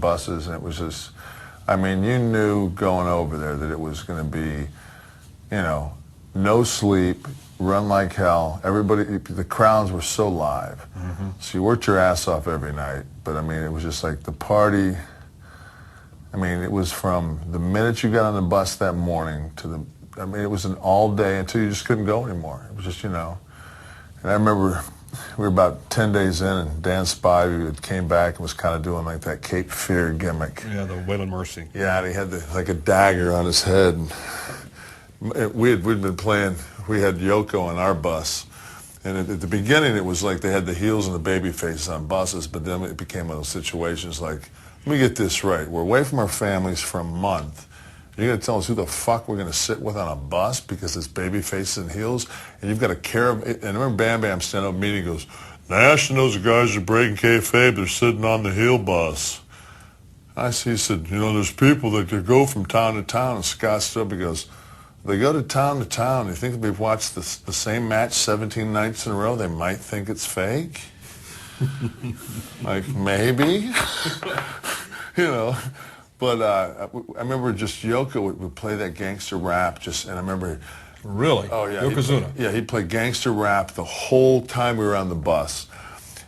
buses, and it was just, I mean, you knew going over there that it was going to be, you know, no sleep, run like hell. Everybody, the crowds were so live. So you worked your ass off every night. But, I mean, it was just like the party. I mean, it was from the minute you got on the bus that morning to the, I mean, it was an all day until you just couldn't go anymore. It was just, you know. And I remember we were about 10 days in, and Dan Spivey came back and was kind of doing like that Cape Fear gimmick. Yeah, the Waylon Mercy. Yeah, and he had like a dagger on his head. And we'd been playing, we had Yoko on our bus. And at the beginning, it was like they had the heels and the baby faces on buses, but then it became one of those situations like, let me get this right. We're away from our families for a month. You're going to tell us who the fuck we're going to sit with on a bus because it's baby faces and heels, and you've got a and I remember Bam Bam standing up meeting, he goes, Nash and those guys are breaking kayfabe, they're sitting on the heel bus. He said, you know, there's people that could go from town to town, and Scott stood up, he goes, they go to town, you think they've watched the same match 17 nights in a row, they might think it's fake? Like, maybe? You know? But I remember just Yoko would play that gangster rap, and I remember... Really? Oh, yeah. Yokozuna? He'd play gangster rap the whole time we were on the bus.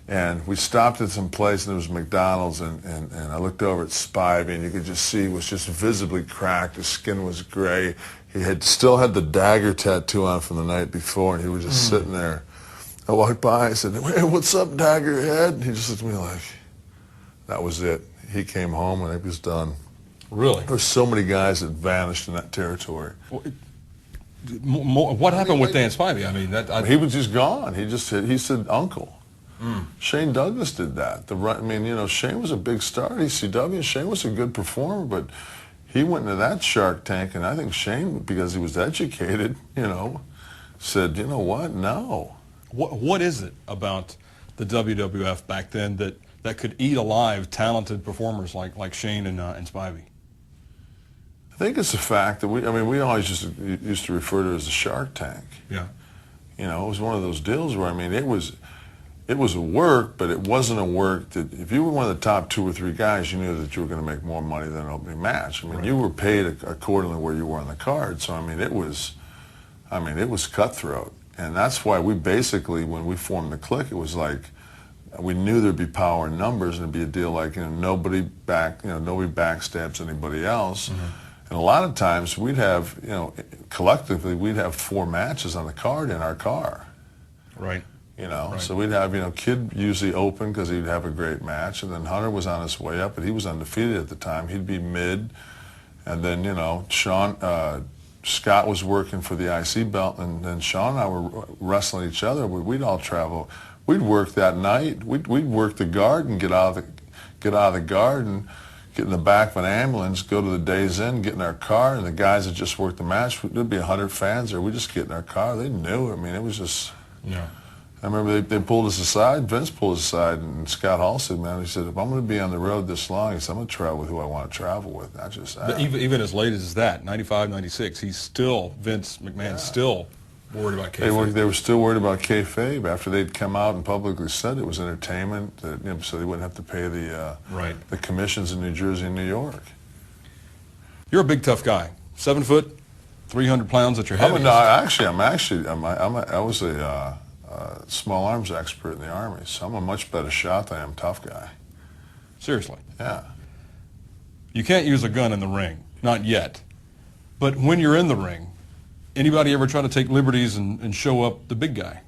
And we stopped at some place, and there was McDonald's, and I looked over at Spivey, and you could just see he was just visibly cracked. His skin was gray. He still had the dagger tattoo on from the night before, and he was just sitting there. I walked by, I said, hey, what's up, Dagger Head? And he just looked at me like, that was it. He came home, and it was done. Really? There were so many guys that vanished in that territory. What happened with Dan Spivey? I mean, he was just gone. He said uncle. Shane Douglas did that. I mean, you know, Shane was a big star at ECW. Shane was a good performer, but he went into that Shark Tank, and I think Shane, because he was educated, you know, said, you know what, no. What is it about the WWF back then that could eat alive talented performers like Shane and Spivey? I think it's the fact that we always used to refer to it as the Shark Tank. Yeah. You know, it was one of those deals where, I mean, it was a work, but it wasn't a work that, if you were one of the top 2 or 3 guys, you knew that you were going to make more money than an opening match. I mean, you were paid accordingly where you were on the card. So, I mean, it was cutthroat. And that's why we basically, when we formed the clique, it was like, we knew there'd be power in numbers, and it'd be a deal like, you know, nobody backstabs anybody else. And a lot of times we'd have, you know, collectively we'd have 4 matches on the card in our car. Right. You know, so we'd have, you know, Kid usually open because he'd have a great match, and then Hunter was on his way up, but he was undefeated at the time. He'd be mid, and then, you know, Scott was working for the IC belt, and then Sean and I were wrestling each other. We'd all travel. We'd work that night. We'd work the guard and get out of the guard and get in the back of an ambulance, go to the Days Inn, get in our car, and the guys that just worked the match, there'd be 100 fans there. We'd just get in our car. They knew. I mean, it was just... Yeah. I remember they pulled us aside, Vince pulled us aside, and Scott Hall said, man, he said, if I'm going to be on the road this long, he said, I'm going to travel with who I want to travel with, not just that. Even as late as that, 95, 96, Vince McMahon's still worried about kayfabe. They were still worried about kayfabe after they'd come out and publicly said it was entertainment, that, you know, so they wouldn't have to pay the commissions in New Jersey and New York. You're a big, tough guy. 7 foot, 300 pounds at your head. I was a small arms expert in the Army, so I'm a much better shot than I am tough guy. Seriously? Yeah. You can't use a gun in the ring, not yet. But when you're in the ring, anybody ever try to take liberties and show up the big guy?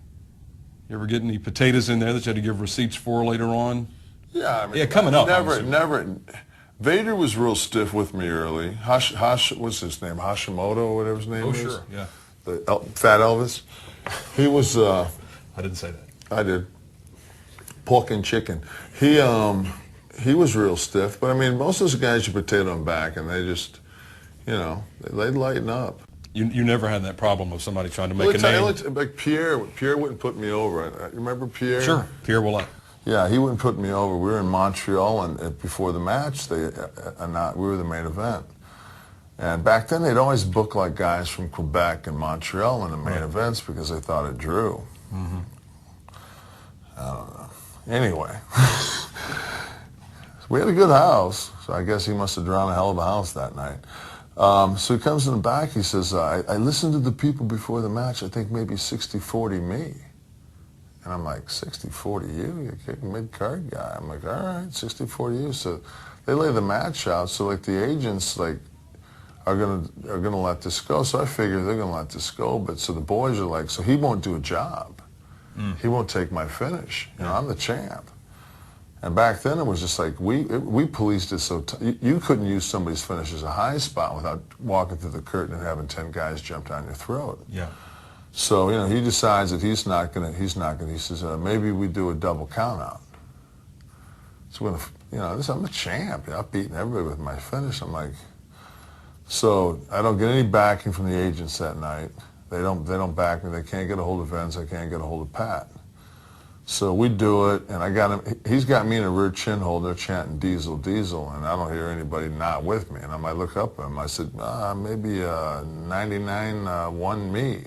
You ever get any potatoes in there that you had to give receipts for later on? Yeah, I mean, yeah, coming up. Never. Vader was real stiff with me early. What's his name? Hashimoto, or whatever his name is. Oh, sure, yeah. Fat Elvis. He was... I didn't say that. I did. Pork and chicken. He was real stiff, but I mean, most of those guys you potato them back, and they just, you know, they'd lighten up. You never had that problem of somebody trying to make a name? Like Pierre wouldn't put me over. Remember Pierre? Sure, Pierre Willett. Yeah, he wouldn't put me over. We were in Montreal, and before the match, we were the main event. And back then, they'd always book like guys from Quebec and Montreal in the main events because they thought it drew. I don't know. Anyway, We had a good house, so I guess he must have drawn a hell of a house that night. So he comes in the back, he says, I listened to the people before the match, I think maybe 60-40 me. And I'm like, 60-40 you? You're a kicking mid-card guy. I'm like, all right, 60-40 you. So they lay the match out, so like the agents like are gonna let this go. So I figure they're gonna let this go, but so the boys are like, so he won't do a job. He won't take my finish. You know, I'm the champ. And back then it was just like, we policed it so you couldn't use somebody's finish as a high spot without walking through the curtain and having 10 guys jump down your throat. Yeah. So, you know, he decides that he's not gonna, he says, maybe we do a double count out. So when, you know, I'm the champ, I'm beating everybody with my finish. I'm like, so I don't get any backing from the agents that night. They don't back me. They can't get a hold of Vince. I can't get a hold of Pat. So we do it, and I got him. He's got me in a rear chin hold. They're chanting Diesel, Diesel, and I don't hear anybody not with me. And I look up at him. I said, maybe 99 won me.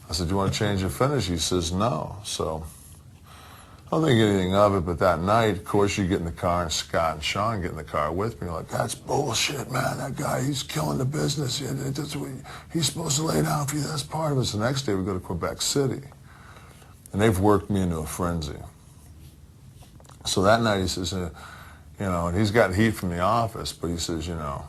I said, you want to change your finish? He says, no. So I don't think anything of it, but that night, of course, you get in the car, and Scott and Sean get in the car with me. Like, that's bullshit, man. That guy, he's killing the business. He's supposed to lay down for you. That's part of it. So the next day, we go to Quebec City. And they've worked me into a frenzy. So that night he says, you know, and he's got heat from the office, but he says, you know,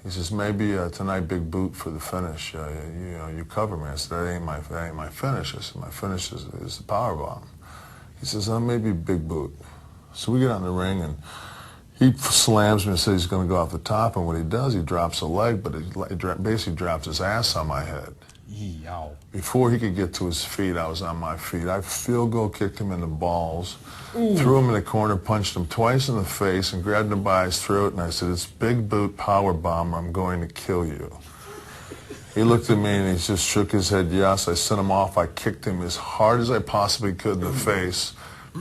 he says, maybe tonight big boot for the finish. You know, you cover me. I said, that ain't my finish. I said, my finish is the power bomb. He says, maybe big boot. So we get out in the ring, and he slams me and says he's going to go off the top, and what he does, he drops a leg, but he basically drops his ass on my head. Yow. Before he could get to his feet, I was on my feet. I field goal kicked him in the balls, threw him in the corner, punched him twice in the face, and grabbed him by his throat, and I said, it's big boot power bomb, or I'm going to kill you. He looked at me, and he just shook his head, yes. I sent him off. I kicked him as hard as I possibly could in the face,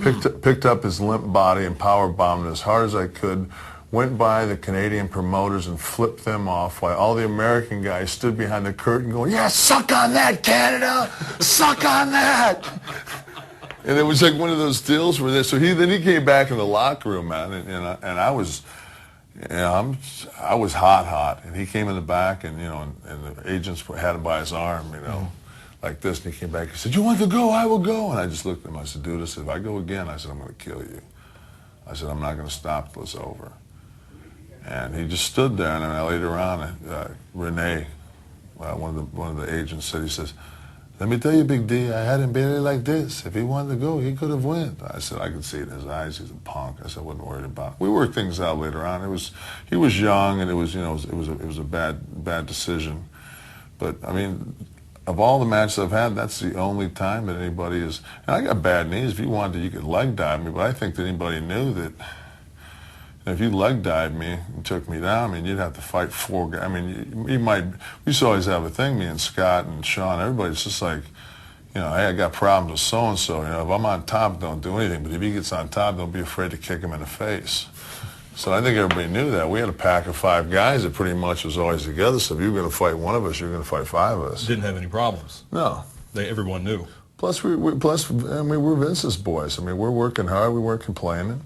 picked up his limp body and power bombed as hard as I could, went by the Canadian promoters and flipped them off while all the American guys stood behind the curtain going, yeah, suck on that, Canada! Suck on that! And it was like one of those deals where so then he came back in the locker room, man, and I was, you know, I was hot, and he came in the back, and you know, and the agents had him by his arm, you know, like this, and he came back and said, you want to go? I will go. And I just looked at him, I said, dude, I said, if I go again, I said, I'm going to kill you. I said, I'm not going to stop till it's over. And he just stood there, and then later on, Renee, one of the agents said, he says, let me tell you, Big D, I had him barely like this. If he wanted to go, he could have went. I said, I could see it in his eyes. He's a punk. I said, I wasn't worried about it. We worked things out later on. He was young, and it was a bad decision. But I mean, of all the matches I've had, that's the only time that anybody is. And I got bad knees. If you wanted to, you could leg dive me. But I think that anybody knew that. If you leg dived me and took me down, I mean, you'd have to fight 4 guys. I mean, we used to always have a thing, me and Scott and Sean, everybody's just like, you know, hey, I got problems with so-and-so. You know, if I'm on top, don't do anything. But if he gets on top, don't be afraid to kick him in the face. So I think everybody knew that. We had a pack of 5 guys that pretty much was always together. So if you were going to fight one of us, you were going to fight 5 of us. Didn't have any problems. No. Everyone knew. Plus, we're Vince's boys. I mean, we're working hard. We weren't complaining.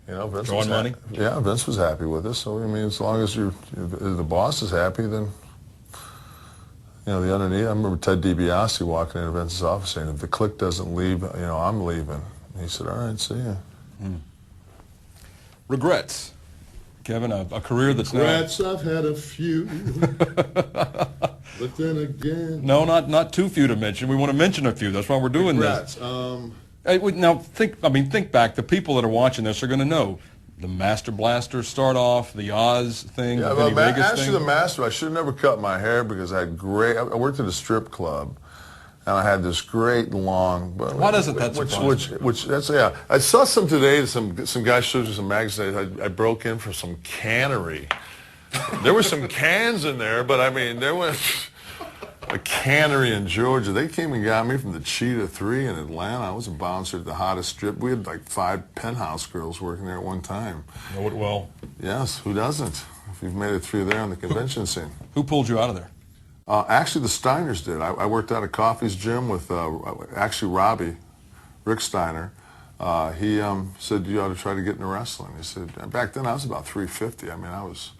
You know, Vince Drawing money? Yeah, Vince was happy with us. So, I mean, as long as the boss is happy, then, you know, the underneath. I remember Ted DiBiase walking into Vince's office saying, if the clique doesn't leave, you know, I'm leaving. And he said, all right, see ya. Regrets. Kevin, a career that's Regrets, I've had a few. But then again. No, not too few to mention. We want to mention a few. That's why we're doing Regrets. this. Now, think back. The people that are watching this are going to know the Master Blaster start off, the Oz thing, Yeah, the well, Vinny Vegas actually, thing. the Master, I should have never cut my hair because I had I worked at a strip club, and I had this great long. Why doesn't that surprise me? Which that's yeah. I saw some today. Some guy showed me some magazines. I broke in for some cannery. There were some cans in there, but I mean, there was a cannery in Georgia. They came and got me from the Cheetah 3 in Atlanta. I was a bouncer at the hottest strip. We had like 5 penthouse girls working there at one time. Know it well. Yes, who doesn't? If you've made it through there on the convention scene. Who pulled you out of there? Actually, the Steiners did. I worked out at Coffee's gym with actually Robbie, Rick Steiner. he said, you ought to try to get into wrestling. He said, back then I was about 350. I mean, I was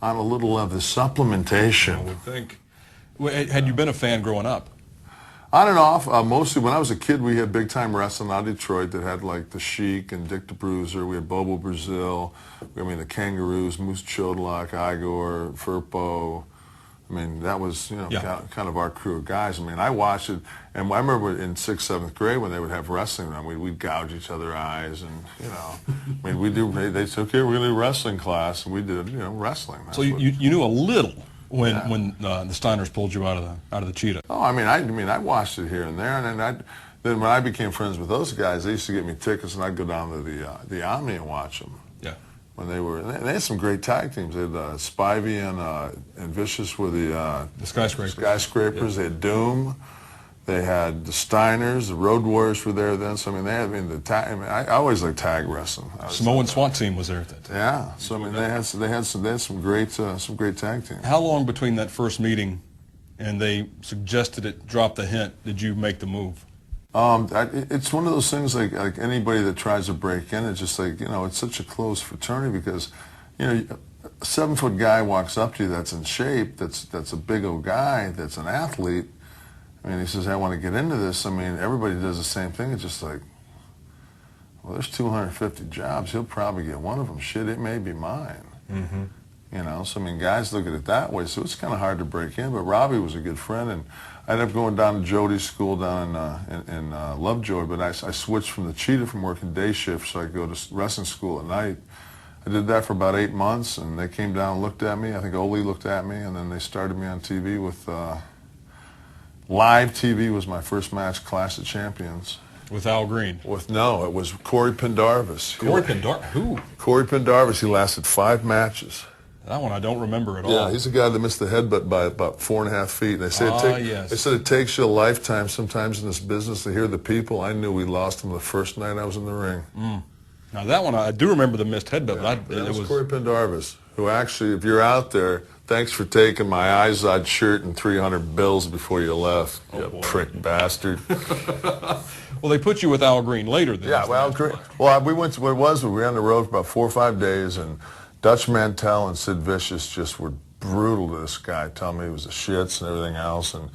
on a little of the supplementation. I would think. Had you been a fan growing up? On and off. Mostly when I was a kid, we had big-time wrestling out of Detroit that had like the Sheik and Dick the Bruiser. We had Bobo Brazil. The Kangaroos, Moose Chodlak, Igor, Firpo. I mean, that was, kind of our crew of guys. I mean, I watched it, and I remember in 6th, 7th grade when they would have wrestling, we'd gouge each other's eyes, and, I mean, they said, okay, we're going to do wrestling class, and we did, wrestling. So you knew a little when the Steiners pulled you out of the Cheetah. Oh, I watched it here and there, and then when I became friends with those guys, they used to get me tickets, and I'd go down to the Omni and watch them. Yeah. When they had some great tag teams. They had Spivey and Vicious were the Skyscrapers. Yeah. They had Doom. They had the Steiners. The Road Warriors were there then. So I always liked tag wrestling. Samoan SWAT team was there at that time. Yeah. So they had some great tag teams. How long between that first meeting and they suggested it, dropped the hint, did you make the move? It's one of those things like anybody that tries to break in, it's just like, it's such a close fraternity because, a 7-foot guy walks up to you that's in shape, that's a big old guy, that's an athlete. I mean, he says, I want to get into this. I mean, everybody does the same thing. It's just like, well, there's 250 jobs. He'll probably get one of them. Shit, it may be mine. Mm-hmm. So I mean, guys look at it that way. So it's kind of hard to break in. But Robbie was a good friend, and I ended up going down to Jody's school down in Lovejoy. But I switched from the Cheetah from working day shift, so I could go to wrestling school at night. I did that for about 8 months, and they came down and looked at me. I think Ole looked at me, and then they started me on TV with live TV was my first match, Clash of Champions. With Al Green? No, it was Corey Pendarvis. Corey Pendarvis? Who? Corey Pendarvis. He lasted 5 matches. That one I don't remember at all. Yeah, he's the guy that missed the headbutt by about 4.5 feet. They say yes. They said it takes you a lifetime sometimes in this business to hear the people. I knew we lost him the first night I was in the ring. Now that one, I do remember the missed headbutt. Yeah, but it was Corey Pendarvis, who actually, if you're out there, thanks for taking my Izod shirt and 300 bills before you left, you prick bastard. Well, they put you with Al Green later then. Yeah, well, Al Green. Well, we went to what it was. We were on the road for about 4 or 5 days, and Dutch Mantell and Sid Vicious just were brutal to this guy, telling me he was the shits and everything else. And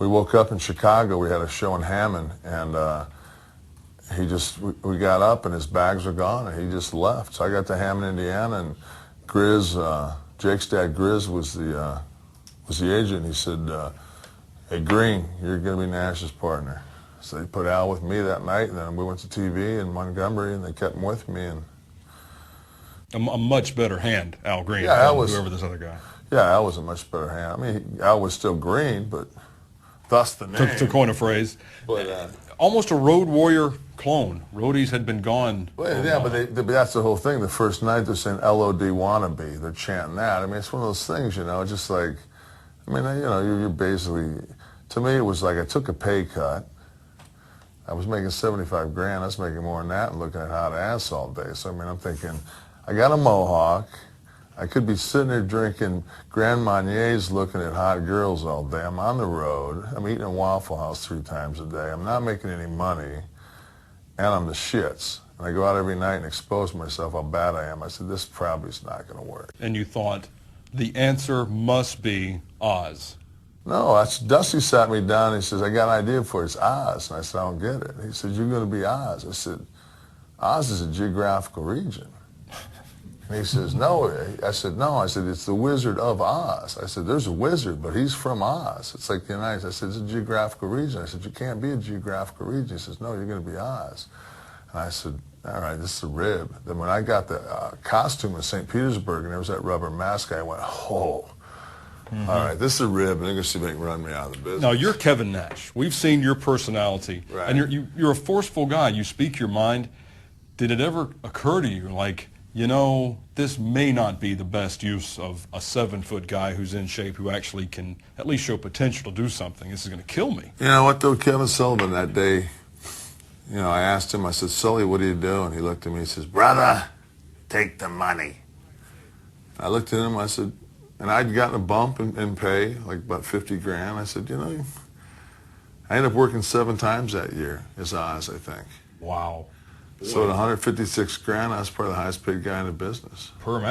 we woke up in Chicago. We had a show in Hammond, and we got up, and his bags were gone, and he just left. So I got to Hammond, Indiana, and Grizz, Jake's dad, Grizz, was the agent. He said, hey, Green, you're going to be Nash's partner. So they put Al with me that night, and then we went to TV in Montgomery, and they kept him with me. And a much better hand, Al Green, yeah, than whoever this other guy. Yeah, Al was a much better hand. I mean, Al was still green, but thus the name. To coin a phrase. But almost a Road Warrior clone. Roadies had been gone. Well, yeah, but that's the whole thing. The first night they're saying LOD wannabe. They're chanting that. I mean, it's one of those things, just like, I mean, you're basically, to me, it was like I took a pay cut. I was making 75 grand. I was making more than that and looking at hot ass all day. So, I mean, I'm thinking, I got a mohawk. I could be sitting there drinking Grand Marniers looking at hot girls all day. I'm on the road. I'm eating at Waffle House 3 times a day. I'm not making any money. And I'm the shits. And I go out every night and expose myself how bad I am. I said, this probably is not going to work. And you thought, the answer must be Oz. No, Dusty sat me down and he says, I got an idea for it. It's Oz. And I said, I don't get it. He said, you're going to be Oz. I said, Oz is a geographical region. And he says, no. I said, no. I said, it's the Wizard of Oz. I said, there's a wizard, but he's from Oz. It's like the United States. I said, it's a geographical region. I said, you can't be a geographical region. He says, no, you're going to be Oz. And I said, all right, this is a rib. Then when I got the costume in St. Petersburg and there was that rubber mask, I went, oh. Mm-hmm. All right, this is a rib, and they're going to see if they can run me out of the business. Now, you're Kevin Nash. We've seen your personality. Right. And you're a forceful guy. You speak your mind. Did it ever occur to you, like, this may not be the best use of a 7-foot guy who's in shape, who actually can at least show potential to do something. This is going to kill me. You know what, though, Kevin Sullivan, that day, I asked him, I said, Sully, what do you do? And he looked at me, he says, brother, take the money. I looked at him, I said, and I'd gotten a bump in pay, like about 50 grand. I said, I ended up working 7 times that year as Oz, I think. Wow. So at 156 grand, I was probably the highest paid guy in the business. Per match.